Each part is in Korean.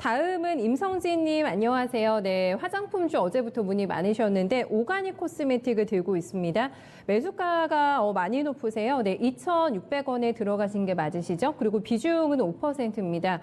다음은 임성진님 안녕하세요. 네, 화장품주 어제부터 문의 많으셨는데 오가닉 코스메틱을 들고 있습니다. 매수가가 많이 높으세요. 네, 2,600원에 들어가신 게 맞으시죠? 그리고 비중은 5%입니다.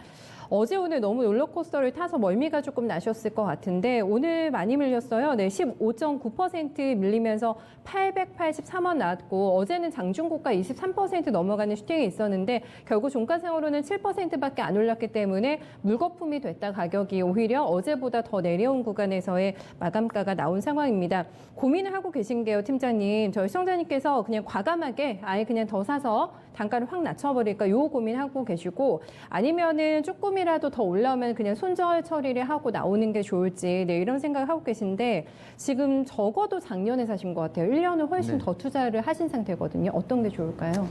어제 오늘 너무 롤러코스터를 타서 멀미가 조금 나셨을 것 같은데 오늘 많이 밀렸어요. 네, 15.9% 밀리면서 883원 나왔고 어제는 장중고가 23% 넘어가는 슈팅이 있었는데 결국 종가상으로는 7%밖에 안 올랐기 때문에 물거품이 됐다 가격이 오히려 어제보다 더 내려온 구간에서의 마감가가 나온 상황입니다. 고민을 하고 계신 게요, 팀장님. 저희 시청자님께서 그냥 과감하게 아예 그냥 더 사서 단가를 확 낮춰버릴까 요 고민하고 계시고 아니면은 조금이라도 더 올라오면 그냥 손절 처리를 하고 나오는 게 좋을지 네, 이런 생각을 하고 계신데 지금 적어도 작년에 사신 것 같아요. 1년을 훨씬 더 투자를 하신 상태거든요. 어떤 게 좋을까요?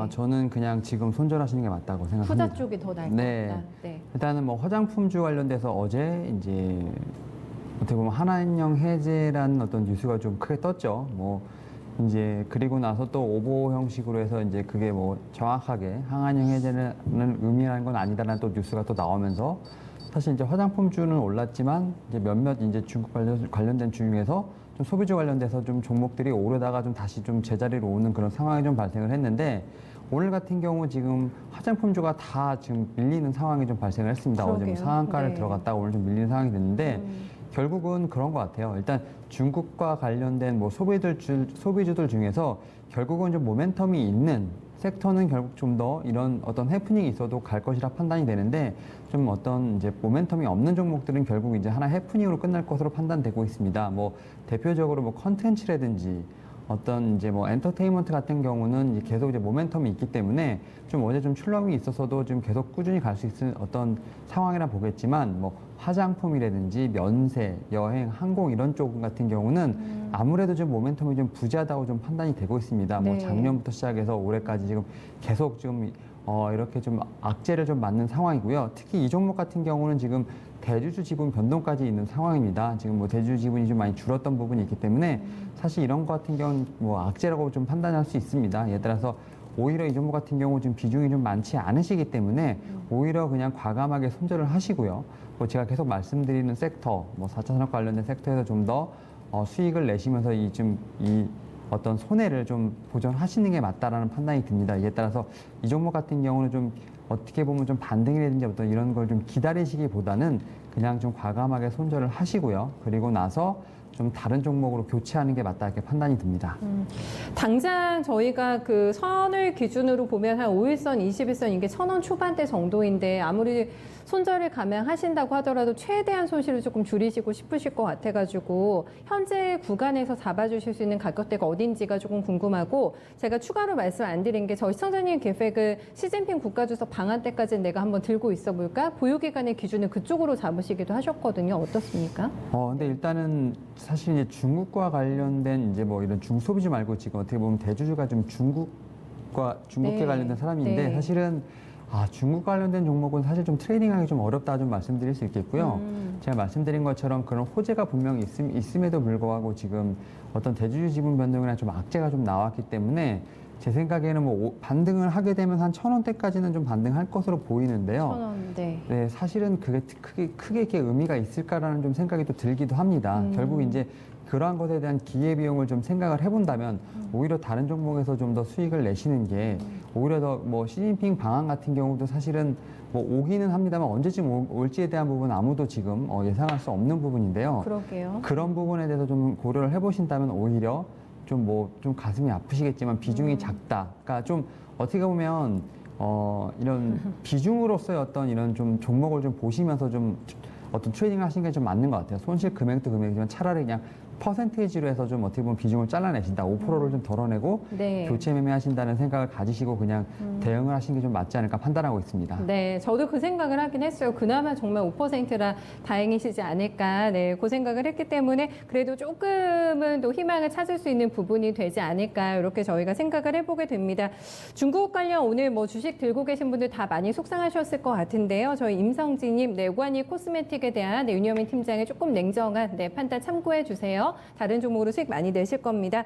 저는 그냥 지금 손절하시는 게 맞다고 생각합니다. 투자 쪽이 더 나을 것 같다. 네. 일단은 뭐 화장품주 관련돼서 어제 이제 어떻게 보면 한한령 해제라는 어떤 뉴스가 좀 크게 떴죠. 뭐 이제 그리고 나서 또 오보 형식으로 해서 이제 그게 뭐 정확하게 한한령 해제는 의미하는 건 아니다라는 또 뉴스가 또 나오면서 사실 이제 화장품주는 올랐지만 이제 몇몇 이제 중국 관련된 주 중에서 좀 소비주 관련돼서 좀 종목들이 오르다가 좀 다시 좀 제자리로 오는 그런 상황이 좀 발생을 했는데 오늘 같은 경우 지금 화장품주가 다 지금 밀리는 상황이 좀 발생을 했습니다. 그러게요. 어제 뭐 상한가를 네. 들어갔다가 오늘 좀 밀리는 상황이 됐는데 결국은 그런 것 같아요. 일단 중국과 관련된 뭐 소비주들 중에서 결국은 좀 모멘텀이 있는 섹터는 결국 좀 더 이런 어떤 해프닝이 있어도 갈 것이라 판단이 되는데 좀 어떤 이제 모멘텀이 없는 종목들은 결국 이제 하나 해프닝으로 끝날 것으로 판단되고 있습니다. 뭐 대표적으로 뭐 컨텐츠라든지 어떤 이제 뭐 엔터테인먼트 같은 경우는 계속 이제 모멘텀이 있기 때문에 좀 어제 좀 출렁이 있어서도 좀 계속 꾸준히 갈 수 있는 어떤 상황이라 보겠지만 뭐 화장품이라든지 면세, 여행, 항공 이런 쪽 같은 경우는 아무래도 좀 모멘텀이 좀 부재하다고 좀 판단이 되고 있습니다. 네. 뭐 작년부터 시작해서 올해까지 지금 계속 좀 이렇게 좀 악재를 좀 맞는 상황이고요. 특히 이 종목 같은 경우는 지금 대주주 지분 변동까지 있는 상황입니다. 지금 뭐 대주주 지분이 좀 많이 줄었던 부분이 있기 때문에 사실 이런 것 같은 경우는 뭐 악재라고 좀 판단할 수 있습니다. 예를 들어서 오히려 이 종목 같은 경우 지금 비중이 좀 많지 않으시기 때문에 오히려 그냥 과감하게 손절을 하시고요. 뭐 제가 계속 말씀드리는 섹터, 뭐 4차 산업 관련된 섹터에서 좀 더 수익을 내시면서 이 어떤 손해를 좀 보전하시는 게 맞다라는 판단이 듭니다. 이에 따라서 이 종목 같은 경우는 좀 어떻게 보면 좀 반등이라든지 어떤 이런 걸 좀 기다리시기보다는 그냥 좀 과감하게 손절을 하시고요. 그리고 나서 좀 다른 종목으로 교체하는 게 맞다 이렇게 판단이 듭니다. 당장 저희가 그 선을 기준으로 보면 한 5일선, 21선 이게 1,000원 초반대 정도인데 아무리 손절을 감행하신다고 하더라도 최대한 손실을 조금 줄이시고 싶으실 것 같아가지고 현재 구간에서 잡아주실 수 있는 가격대가 어딘지가 조금 궁금하고 제가 추가로 말씀 안 드린 게 저희 시청자님 계획을 시진핑 국가주석 방한 때까지는 내가 한번 들고 있어 볼까? 보유기간의 기준을 그쪽으로 잡으시기도 하셨거든요. 어떻습니까? 근데 일단은 사실 이제 중국과 관련된 이제 뭐 이런 중소비주 말고 지금 어떻게 보면 대주주가 좀 중국계 네. 관련된 사람인데 네. 사실은 중국 관련된 종목은 사실 좀 트레이딩하기 좀 어렵다 좀 말씀드릴 수 있겠고요. 제가 말씀드린 것처럼 그런 호재가 분명히 있음에도 불구하고 지금 어떤 대주주 지분 변동이나 좀 악재가 좀 나왔기 때문에 제 생각에는 뭐 반등을 하게 되면 한 1,000원대까지는 좀 반등할 것으로 보이는데요. 1,000원, 네. 네, 사실은 그게 크게 이렇게 의미가 있을까라는 좀 생각이 또 들기도 합니다. 결국 이제 그러한 것에 대한 기회비용을 좀 생각을 해본다면 오히려 다른 종목에서 좀 더 수익을 내시는 게 오히려 더 뭐 시진핑 방한 같은 경우도 사실은 뭐 오기는 합니다만 언제쯤 올지에 대한 부분은 아무도 지금 예상할 수 없는 부분인데요. 그러게요. 그런 부분에 대해서 좀 고려를 해보신다면 오히려 좀 가슴이 아프시겠지만 비중이 작다. 그러니까 좀 어떻게 보면 이런 비중으로서의 어떤 이런 좀 종목을 좀 보시면서 좀 어떤 트레이딩 하시는 게 좀 맞는 것 같아요. 손실 금액도 금액이지만 차라리 그냥 퍼센테이지로 해서 좀 어떻게 보면 비중을 잘라내신다. 5%를 좀 덜어내고 네. 교체 매매하신다는 생각을 가지시고 그냥 대응을 하시는 게 좀 맞지 않을까 판단하고 있습니다. 네, 저도 그 생각을 하긴 했어요. 그나마 정말 5%라 다행이시지 않을까. 네, 그 생각을 했기 때문에 그래도 조금은 또 희망을 찾을 수 있는 부분이 되지 않을까. 이렇게 저희가 생각을 해보게 됩니다. 중국 관련 오늘 뭐 주식 들고 계신 분들 다 많이 속상하셨을 것 같은데요. 저희 임성진님, 네, 오가닉 코스메틱에 대한 윤여민 팀장의 조금 냉정한 판단 참고해 주세요. 다른 종목으로 수익 많이 내실 겁니다.